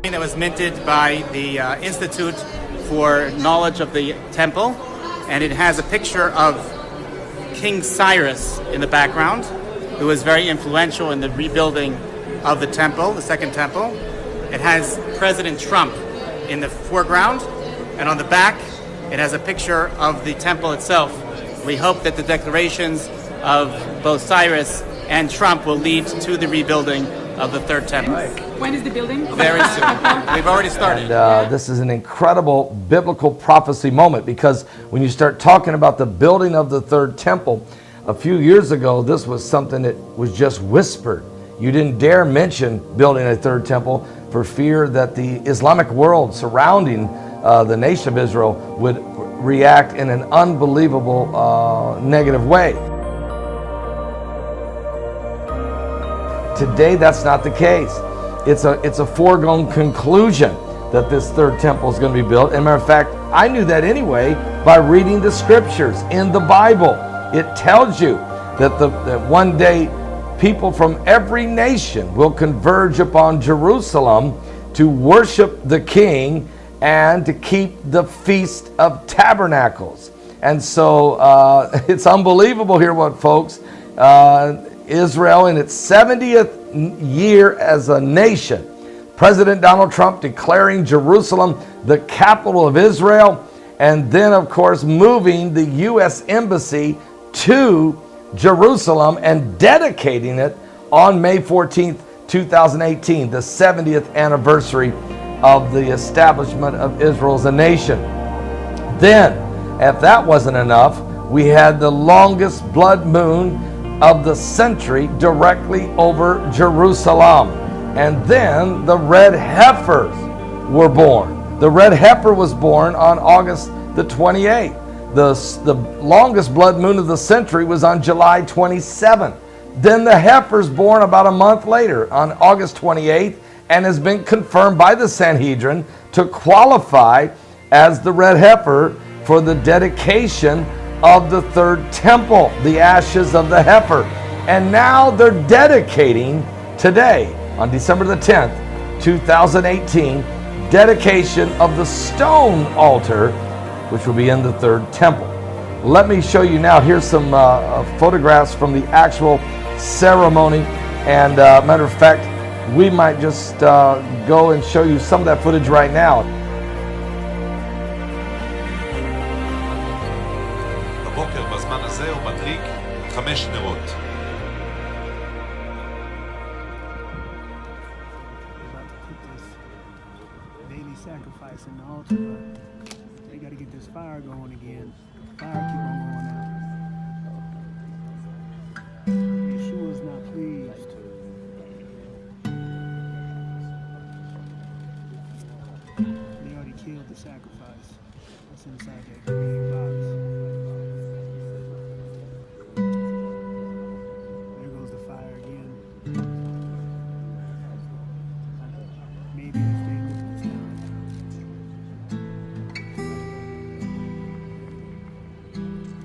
That was minted by the Institute for Knowledge of the Temple, and it has a picture of King Cyrus in the background, who was very influential in the rebuilding of the temple, the second temple. It has President Trump in the foreground, and on the back it has a picture of the temple itself. We hope that the declarations of both Cyrus and Trump will lead to the rebuilding of the third temple. When is the building? Very soon. We've already started. And this is an incredible biblical prophecy moment, because when you start talking about the building of the third temple, a few years ago this was something that was just whispered. You didn't dare mention building a third temple for fear that the Islamic world surrounding the nation of Israel would react in an unbelievable negative way. Today that's not the case. It's a foregone conclusion that this third temple is going to be built. As a matter of fact, I knew that anyway by reading the scriptures in the Bible. It tells you that one day people from every nation will converge upon Jerusalem to worship the King and to keep the Feast of Tabernacles. And so it's unbelievable here, what folks, Israel in its 70th year as a nation, President Donald Trump declaring Jerusalem the capital of Israel, and then of course moving the U.S. Embassy to Jerusalem and dedicating it on May 14th, 2018, the 70th anniversary of the establishment of Israel as a nation. Then, if that wasn't enough, we had the longest blood moon of the century directly over Jerusalem. And then the red heifers were born. The red heifer was born on August the 28th. The longest blood moon of the century was on July 27th. Then the heifer's born about a month later on August 28th, and has been confirmed by the Sanhedrin to qualify as the red heifer for the dedication of the third temple, the ashes of the heifer. And now they're dedicating today, on December the 10th, 2018, dedication of the stone altar, which will be in the third temple. Let me show you now, here's some photographs from the actual ceremony. And matter of fact, we might just go and show you some of that footage right now. בבוקר בזמן הזה הוא מדליק 5 נרות. Daily sacrifice in the altar, but they got to get this fire going again. Fire keep on going out. Yeshua's not pleased. They already killed the sacrifice. That's inside that green box. There goes the fire again. Maybe if they lift this down.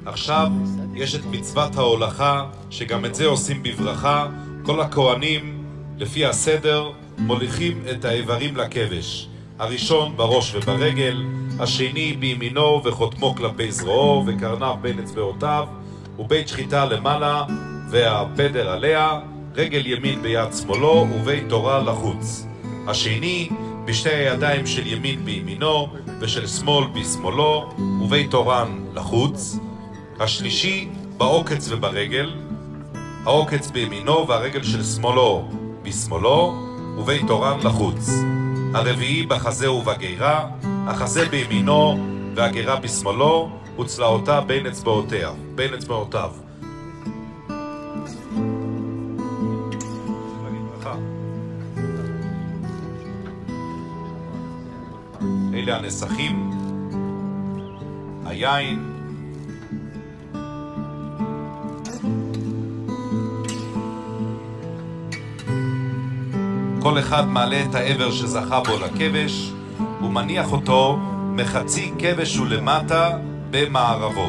עכשיו יש את מצוות ההולכה, שגם את זה עושים בברכה. כל הכהנים לפי הסדר מוליכים את האיברים לכבש. הראשון בראש וברגל, השני בימינו וחותמו כלפי זרועו וקרניו בין אצבעותיו, ובית שחיטה למעלה והפדר עליה, רגל ימין ביד שמאלו ובית תורה לחוץ. השני בשתי הידיים של ימין בימינו ושל שמאל בשמאלו ובית תורן לחוץ. השלישי בעוקץ וברגל, העוקץ בימינו והרגל של שמאלו בשמאלו ובית תורן לחוץ. הרביעי בחזה ובגירה, החזה בימינו והגירה בשמאלו וצלעותה בין אצבעותיו. אלה הנסחים, היין, כל אחד מעלה את העבר שזכה בו לכבש ומניח אותו מחצי כבש ולמטה במערבו.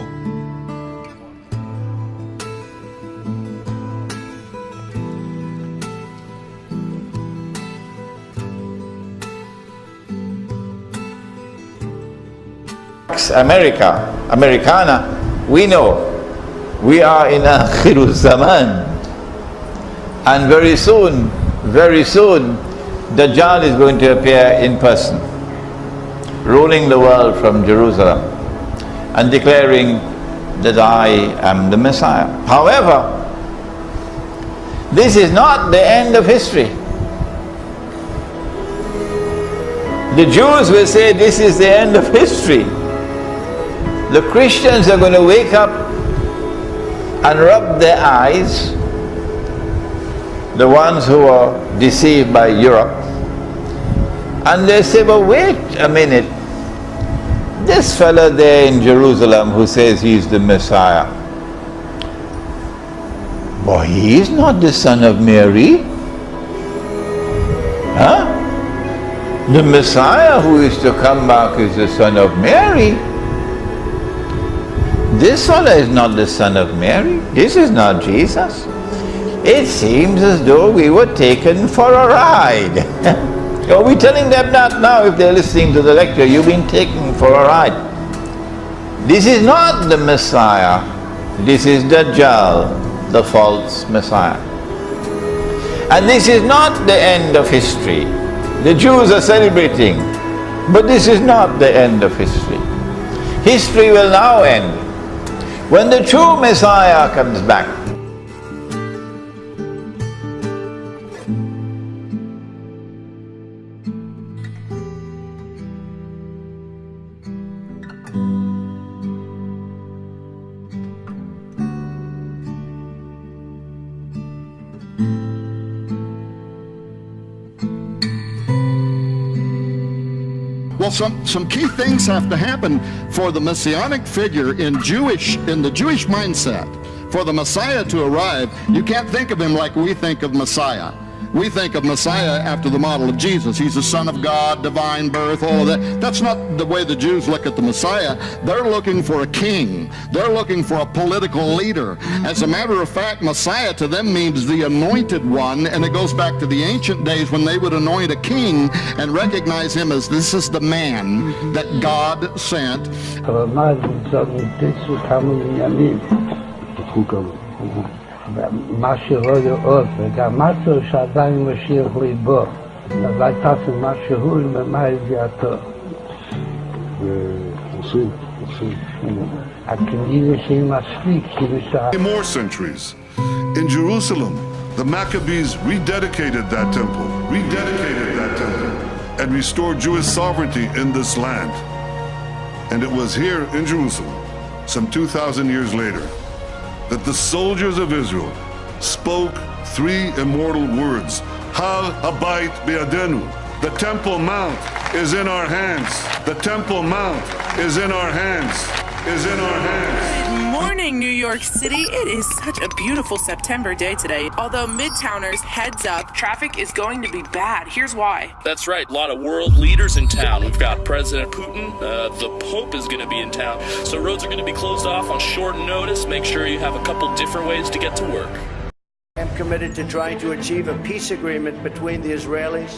Pax Americana, we know we are in Akhiru Zaman, and very soon, Dajjal is going to appear in person, ruling the world from Jerusalem and declaring that I am the Messiah. However, this is not the end of history. The Jews will say this is the end of history. The Christians are going to wake up and rub their eyes, the ones who are deceived by Europe, and they say, but wait a minute, this fella there in Jerusalem who says he's the Messiah, boy, he is not the son of Mary. Huh? The Messiah who is to come back is the son of Mary. This fella is not the son of Mary. This is not Jesus. It seems as though we were taken for a ride. Are we telling them that now if they're listening to the lecture? You've been taken for a ride. This is not the Messiah. This is Dajjal, the false Messiah. And this is not the end of history. The Jews are celebrating, but this is not the end of history. History will now end when the true Messiah comes back. Well, some key things have to happen for the messianic figure in the Jewish mindset. For the Messiah to arrive, you can't think of him like we think of Messiah. We think of Messiah after the model of Jesus. He's the Son of God, divine birth, all of that. That's not the way the Jews look at the Messiah. They're looking for a king. They're looking for a political leader. As a matter of fact, Messiah to them means the anointed one, and it goes back to the ancient days when they would anoint a king and recognize him as this is the man that God sent. מה שלא לראות וגם משהו שעדיין משיח ליבו אז הייתה משהו למה הביאתו more centuries in Jerusalem the Maccabees rededicated that temple and restored Jewish sovereignty in this land, and it was here in Jerusalem some 2,000 years later that the soldiers of Israel spoke three immortal words, Har Habayit Be'adenu. The Temple Mount is in our hands. The Temple Mount is in our hands. Good morning, New York City. It is such a beautiful September day today. Although Midtowners, heads up, traffic is going to be bad. Here's why. That's right. A lot of world leaders in town. We've got President Putin. The Pope is going to be in town. So roads are going to be closed off on short notice. Make sure you have a couple different ways to get to work. I'm committed to trying to achieve a peace agreement between the Israelis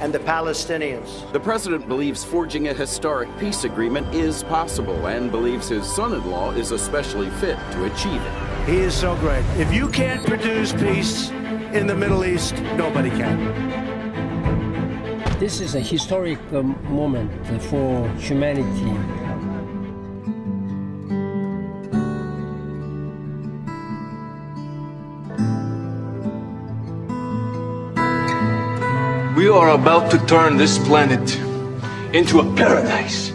and the Palestinians. The president believes forging a historic peace agreement is possible and believes his son-in-law is especially fit to achieve it. He is so great. If you can't produce peace in the Middle East, nobody can. This is a historic moment for humanity. We are about to turn this planet into a paradise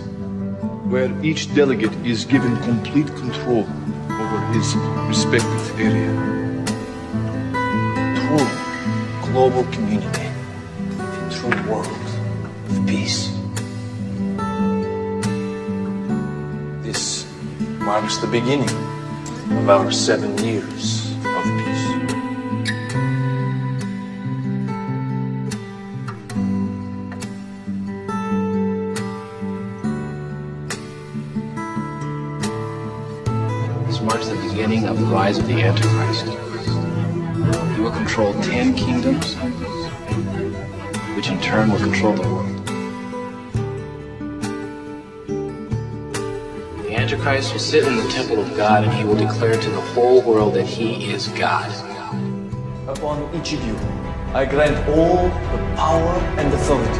where each delegate is given complete control over his respective area. True global community, a true world of peace. This marks the beginning of our 7 years of peace. Marks the beginning of the rise of the Antichrist. He will control 10 kingdoms, which in turn will control the world. Antichrist will sit in the temple of God, and he will declare to the whole world that he is God. Upon each of you, I grant all the power and authority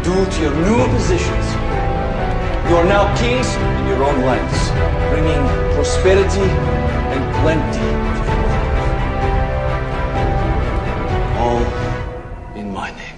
due to your new positions. You are now kings in your own lands, bringing prosperity and plenty to the world. All in my name.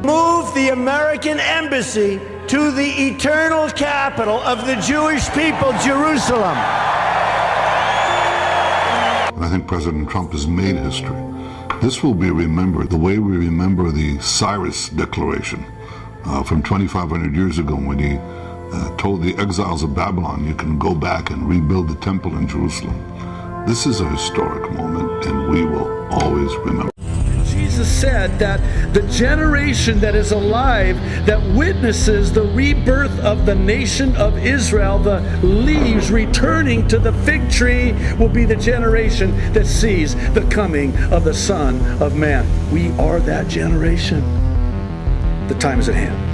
Move the American embassy to the eternal capital of the Jewish people, Jerusalem. I think President Trump has made history. This will be remembered the way we remember the Cyrus Declaration from 2,500 years ago, when he told the exiles of Babylon, you can go back and rebuild the temple in Jerusalem. This is a historic moment, and we will always remember. Jesus said that the generation that is alive, that witnesses the rebirth of the nation of Israel, the leaves returning to the fig tree, will be the generation that sees the coming of the Son of Man. We are that generation. The time is at hand.